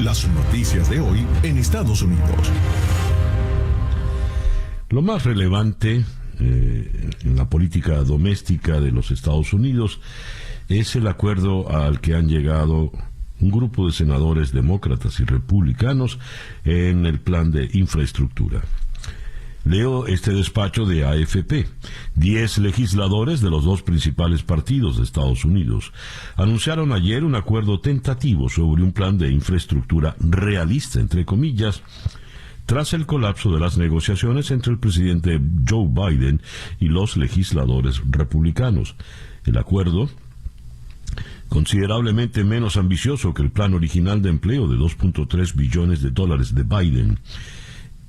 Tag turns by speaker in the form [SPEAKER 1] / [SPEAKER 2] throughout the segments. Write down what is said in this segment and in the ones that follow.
[SPEAKER 1] Las noticias de hoy en Estados Unidos.
[SPEAKER 2] Lo más relevante en la política doméstica de los Estados Unidos es el acuerdo al que han llegado un grupo de senadores demócratas y republicanos en el plan de infraestructura. Leo este despacho de AFP. 10 legisladores de los dos principales partidos de Estados Unidos anunciaron ayer un acuerdo tentativo sobre un plan de infraestructura realista, entre comillas, tras el colapso de las negociaciones entre el presidente Joe Biden y los legisladores republicanos. El acuerdo, considerablemente menos ambicioso que el plan original de empleo de $2.3 billones de Biden,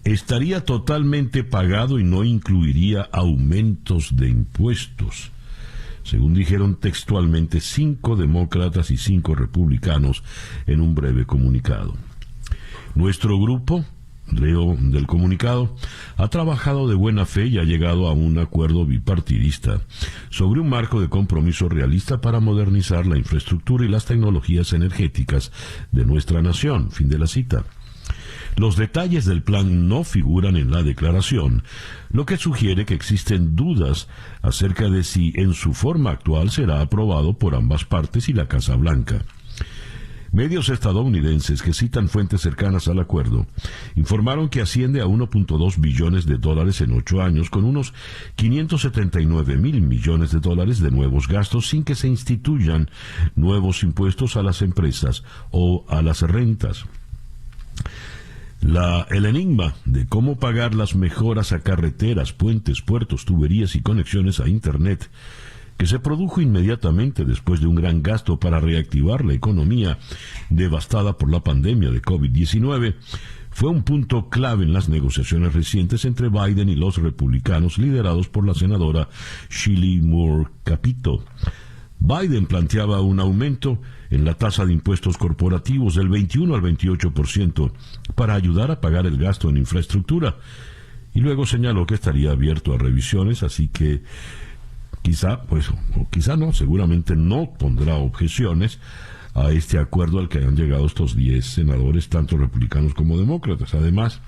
[SPEAKER 2] estaría totalmente pagado y no incluiría aumentos de impuestos, según dijeron textualmente 5 demócratas y 5 republicanos en un breve comunicado. Nuestro grupo, leo del comunicado, ha trabajado de buena fe y ha llegado a un acuerdo bipartidista sobre un marco de compromiso realista para modernizar la infraestructura y las tecnologías energéticas de nuestra nación. Fin de la cita. Los detalles del plan no figuran en la declaración, lo que sugiere que existen dudas acerca de si en su forma actual será aprobado por ambas partes y la Casa Blanca. Medios estadounidenses que citan fuentes cercanas al acuerdo informaron que asciende a $1.2 billones en 8 años, con unos $579 mil millones de nuevos gastos sin que se instituyan nuevos impuestos a las empresas o a las rentas. El enigma de cómo pagar las mejoras a carreteras, puentes, puertos, tuberías y conexiones a Internet, que se produjo inmediatamente después de un gran gasto para reactivar la economía devastada por la pandemia de COVID-19, fue un punto clave en las negociaciones recientes entre Biden y los republicanos liderados por la senadora Shelley Moore Capito. Biden planteaba un aumento en la tasa de impuestos corporativos del 21 al 28% para ayudar a pagar el gasto en infraestructura, y luego señaló que estaría abierto a revisiones, así que quizá no, seguramente no pondrá objeciones a este acuerdo al que han llegado estos 10 senadores, tanto republicanos como demócratas. Además,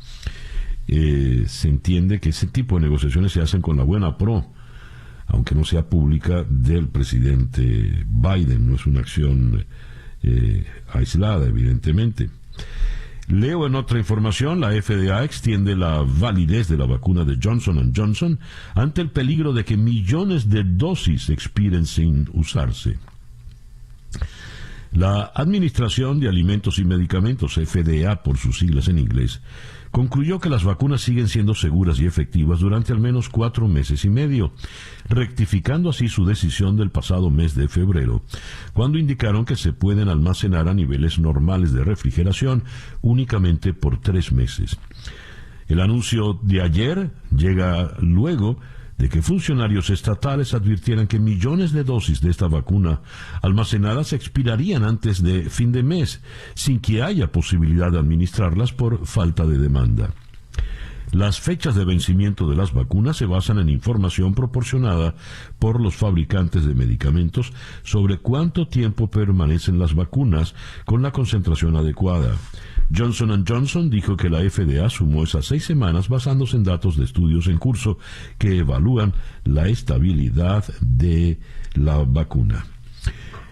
[SPEAKER 2] se entiende que ese tipo de negociaciones se hacen con la buena aunque no sea pública, del presidente Biden. No es una acción aislada, evidentemente. Leo en otra información, la FDA extiende la validez de la vacuna de Johnson & Johnson ante el peligro de que millones de dosis expiren sin usarse. La Administración de Alimentos y Medicamentos, FDA por sus siglas en inglés, concluyó que las vacunas siguen siendo seguras y efectivas durante al menos 4 meses y medio, rectificando así su decisión del pasado mes de febrero, cuando indicaron que se pueden almacenar a niveles normales de refrigeración únicamente por 3 meses. El anuncio de ayer llega luego de que funcionarios estatales advirtieran que millones de dosis de esta vacuna almacenadas expirarían antes de fin de mes, sin que haya posibilidad de administrarlas por falta de demanda. Las fechas de vencimiento de las vacunas se basan en información proporcionada por los fabricantes de medicamentos sobre cuánto tiempo permanecen las vacunas con la concentración adecuada. Johnson & Johnson dijo que la FDA sumó esas 6 semanas basándose en datos de estudios en curso que evalúan la estabilidad de la vacuna.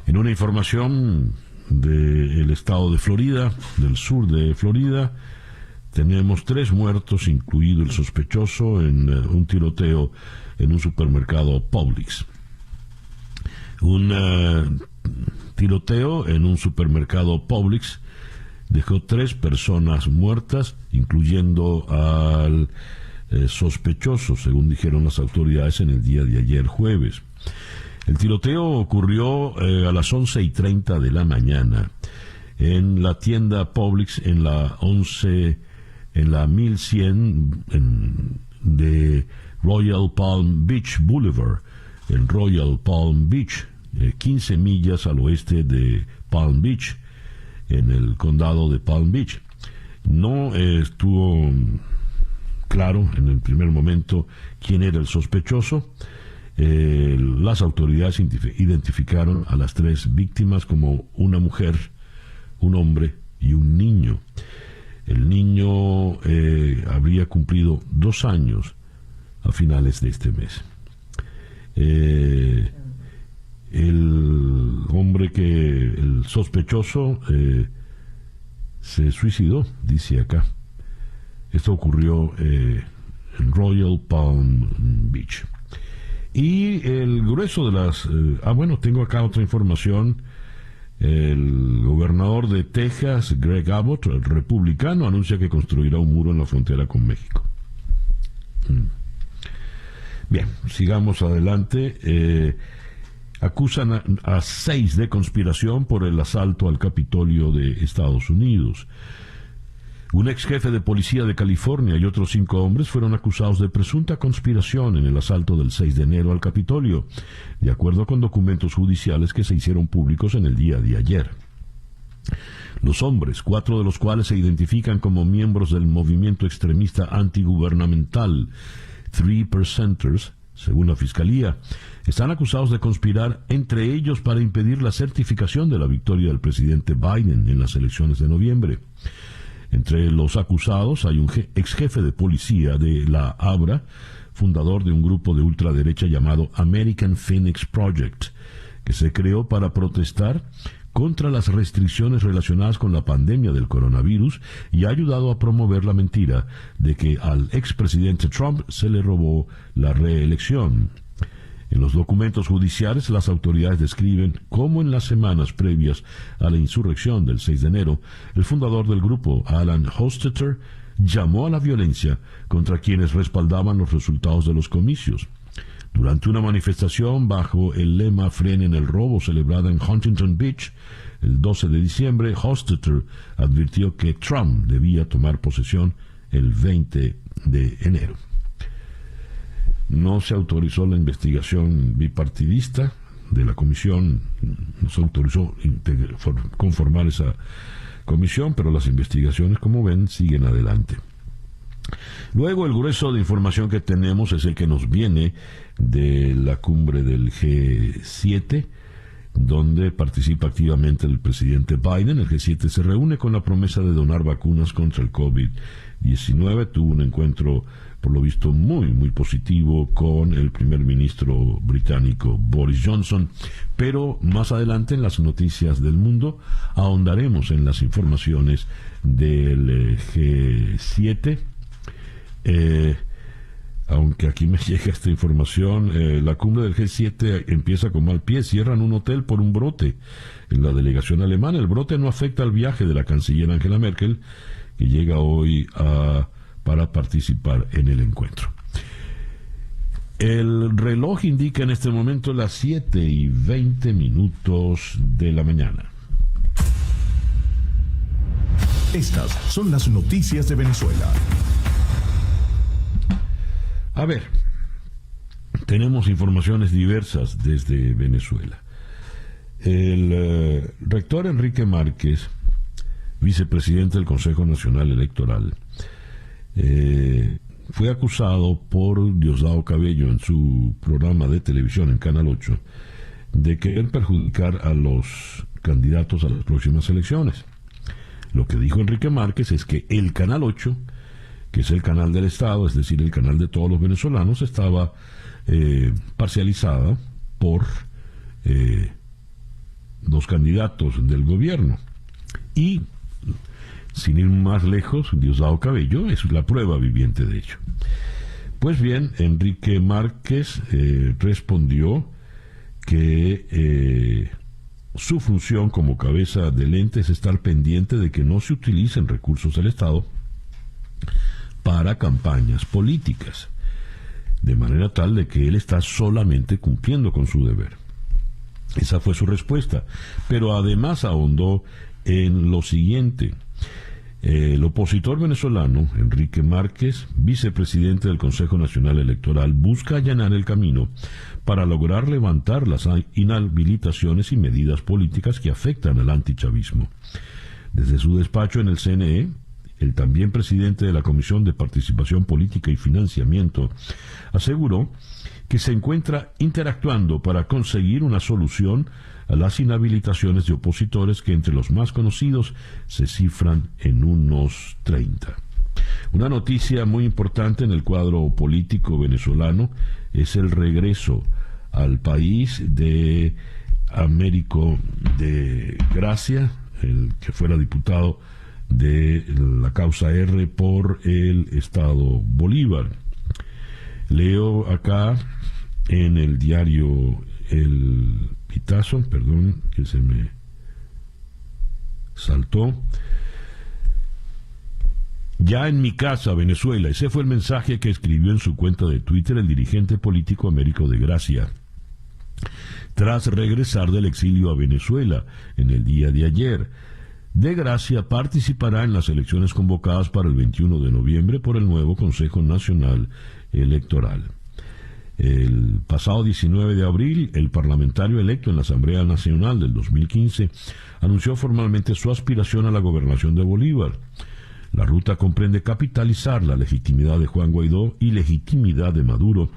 [SPEAKER 2] En una información del estado de Florida, del sur de Florida, tenemos 3 muertos, incluido el sospechoso, en un tiroteo en un supermercado Publix. Un tiroteo en un supermercado Publix dejó 3 personas muertas, incluyendo al sospechoso, según dijeron las autoridades en el día de ayer jueves. El tiroteo ocurrió a las 11:30 de la mañana en la tienda Publix en la 1100 de Royal Palm Beach Boulevard, en Royal Palm Beach, 15 millas al oeste de Palm Beach, en el condado de Palm Beach. No estuvo claro en el primer momento quién era el sospechoso. Las autoridades identificaron a las 3 víctimas como una mujer, un hombre y un niño. El niño habría cumplido 2 años a finales de este mes. El sospechoso se suicidó, dice acá. Esto ocurrió en Royal Palm Beach. Y el grueso de las... tengo acá otra información. El gobernador de Texas, Greg Abbott, el republicano, anuncia que construirá un muro en la frontera con México. Bien, sigamos adelante. Acusan a 6 de conspiración por el asalto al Capitolio de Estados Unidos. Un ex jefe de policía de California y otros 5 hombres fueron acusados de presunta conspiración en el asalto del 6 de enero al Capitolio, de acuerdo con documentos judiciales que se hicieron públicos en el día de ayer. Los hombres, 4 de los cuales se identifican como miembros del movimiento extremista antigubernamental Three Percenters, según la Fiscalía, están acusados de conspirar entre ellos para impedir la certificación de la victoria del presidente Biden en las elecciones de noviembre. Entre los acusados hay un ex jefe de policía de la ABRA, fundador de un grupo de ultraderecha llamado American Phoenix Project, que se creó para protestar contra las restricciones relacionadas con la pandemia del coronavirus y ha ayudado a promover la mentira de que al expresidente Trump se le robó la reelección. En los documentos judiciales, las autoridades describen cómo en las semanas previas a la insurrección del 6 de enero, el fundador del grupo, Alan Hostetter, llamó a la violencia contra quienes respaldaban los resultados de los comicios. Durante una manifestación bajo el lema "Frenen el robo", celebrada en Huntington Beach el 12 de diciembre, Hostetter advirtió que Trump debía tomar posesión el 20 de enero. No se autorizó la investigación bipartidista de la comisión, no se autorizó conformar esa comisión, pero las investigaciones, como ven, siguen adelante. Luego, el grueso de información que tenemos es el que nos viene de la cumbre del G7, donde participa activamente el presidente Biden. El G7 se reúne con la promesa de donar vacunas contra el COVID-19. Tuvo un encuentro, por lo visto, muy positivo con el primer ministro británico Boris Johnson. Pero más adelante, en las noticias del mundo, ahondaremos en las informaciones del G7. Aunque aquí me llega esta información, la cumbre del G7 empieza con mal pie. Cierran un hotel por un brote en la delegación alemana. El brote no afecta al viaje de la canciller Angela Merkel, que llega hoy para participar en el encuentro. El reloj indica en este momento las 7:20 de la mañana.
[SPEAKER 1] Estas son las noticias de Venezuela.
[SPEAKER 2] A ver, tenemos informaciones diversas desde Venezuela. El rector Enrique Márquez, vicepresidente del Consejo Nacional Electoral, fue acusado por Diosdado Cabello en su programa de televisión en Canal 8 de querer perjudicar a los candidatos a las próximas elecciones. Lo que dijo Enrique Márquez es que el Canal 8, que es el canal del Estado, es decir, el canal de todos los venezolanos, estaba parcializada por dos candidatos del gobierno. Y, sin ir más lejos, Diosdado Cabello es la prueba viviente de ello. Pues bien, Enrique Márquez respondió que su función como cabeza del ente es estar pendiente de que no se utilicen recursos del Estado para campañas políticas, de manera tal de que él está solamente cumpliendo con su deber. Esa fue su respuesta, pero además ahondó en lo siguiente. El opositor venezolano, Enrique Márquez, vicepresidente del Consejo Nacional Electoral, busca allanar el camino para lograr levantar las inhabilitaciones y medidas políticas que afectan al antichavismo. Desde su despacho en el CNE, el también presidente de la Comisión de Participación Política y Financiamiento, aseguró que se encuentra interactuando para conseguir una solución a las inhabilitaciones de opositores que entre los más conocidos se cifran en unos 30. Una noticia muy importante en el cuadro político venezolano es el regreso al país de Américo de Gracia, el que fuera diputado de la causa R por el Estado Bolívar. Leo acá en el diario El Pitazo, perdón que se me saltó. Ya en mi casa, Venezuela. Ese fue el mensaje que escribió en su cuenta de Twitter el dirigente político Américo de Gracia, tras regresar del exilio a Venezuela en el día de ayer. De Gracia participará en las elecciones convocadas para el 21 de noviembre por el nuevo Consejo Nacional Electoral. El pasado 19 de abril, el parlamentario electo en la Asamblea Nacional del 2015 anunció formalmente su aspiración a la gobernación de Bolívar. La ruta comprende capitalizar la legitimidad de Juan Guaidó y legitimidad de Maduro,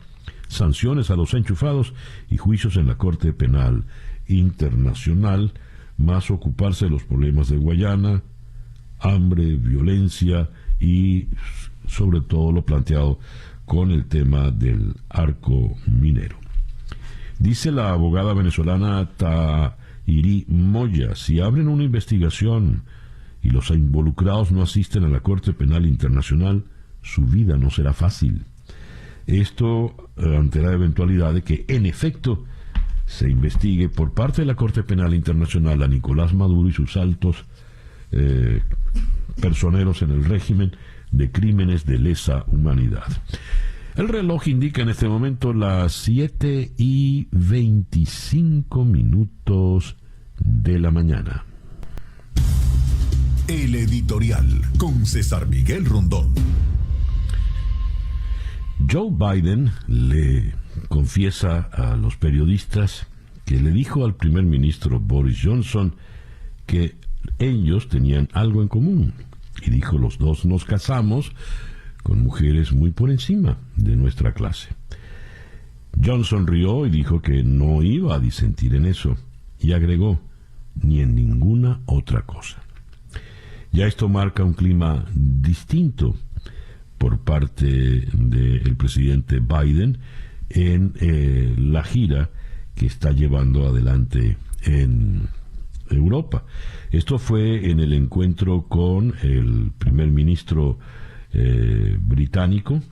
[SPEAKER 2] sanciones a los enchufados y juicios en la Corte Penal Internacional, más ocuparse de los problemas de Guayana, hambre, violencia y sobre todo lo planteado con el tema del arco minero. Dice la abogada venezolana Tahiri Moya, si abren una investigación y los involucrados no asisten a la Corte Penal Internacional, su vida no será fácil. Esto ante la eventualidad de que, en efecto, se investigue por parte de la Corte Penal Internacional a Nicolás Maduro y sus altos personeros en el régimen de crímenes de lesa humanidad. El reloj indica en este momento las 7:25 de la mañana.
[SPEAKER 1] El editorial con César Miguel Rondón.
[SPEAKER 2] Joe Biden le confiesa a los periodistas que le dijo al primer ministro Boris Johnson que ellos tenían algo en común. Y dijo, los dos nos casamos con mujeres muy por encima de nuestra clase. Johnson rió y dijo que no iba a disentir en eso. Y agregó, ni en ninguna otra cosa. Ya esto marca un clima distinto por parte del presidente Biden en la gira que está llevando adelante en Europa. Esto fue en el encuentro con el primer ministro británico,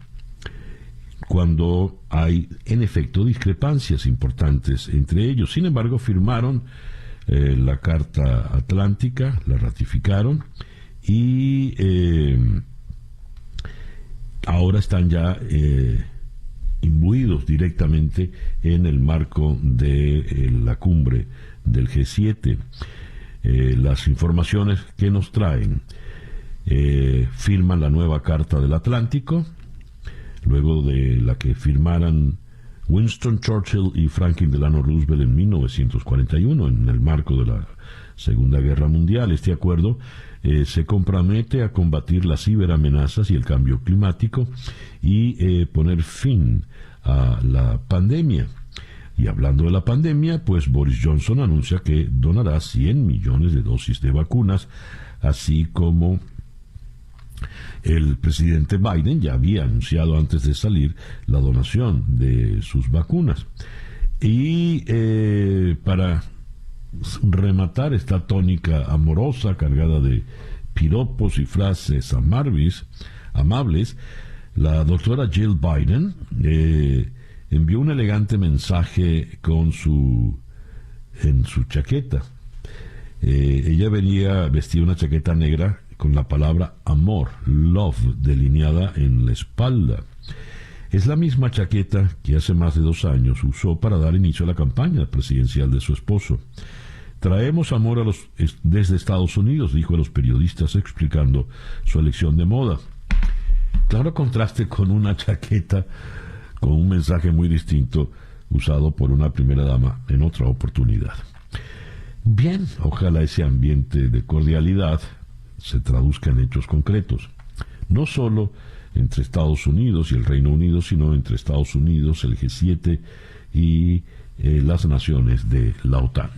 [SPEAKER 2] cuando hay en efecto discrepancias importantes entre ellos. Sin embargo, firmaron la Carta Atlántica, la ratificaron y ahora están ya imbuidos directamente en el marco de la cumbre del G7. Las informaciones que nos traen: firman la nueva Carta del Atlántico, luego de la que firmaran Winston Churchill y Franklin Delano Roosevelt en 1941, en el marco de la Segunda Guerra Mundial. Este acuerdo se compromete a combatir las ciberamenazas y el cambio climático y poner fin a la pandemia. Y hablando de la pandemia, pues Boris Johnson anuncia que donará 100 millones de dosis de vacunas, así como el presidente Biden ya había anunciado antes de salir la donación de sus vacunas. Y para rematar esta tónica amorosa cargada de piropos y frases amables, la doctora Jill Biden envió un elegante mensaje en su chaqueta. Ella vestía una chaqueta negra con la palabra amor, love, delineada en la espalda. Es la misma chaqueta que hace más de 2 años usó para dar inicio a la campaña presidencial de su esposo. Traemos amor desde Estados Unidos, dijo a los periodistas explicando su elección de moda. Claro contraste con una chaqueta con un mensaje muy distinto usado por una primera dama en otra oportunidad. Bien, ojalá ese ambiente de cordialidad se traduzca en hechos concretos, no solo entre Estados Unidos y el Reino Unido, sino entre Estados Unidos, el G7 y las naciones de la OTAN.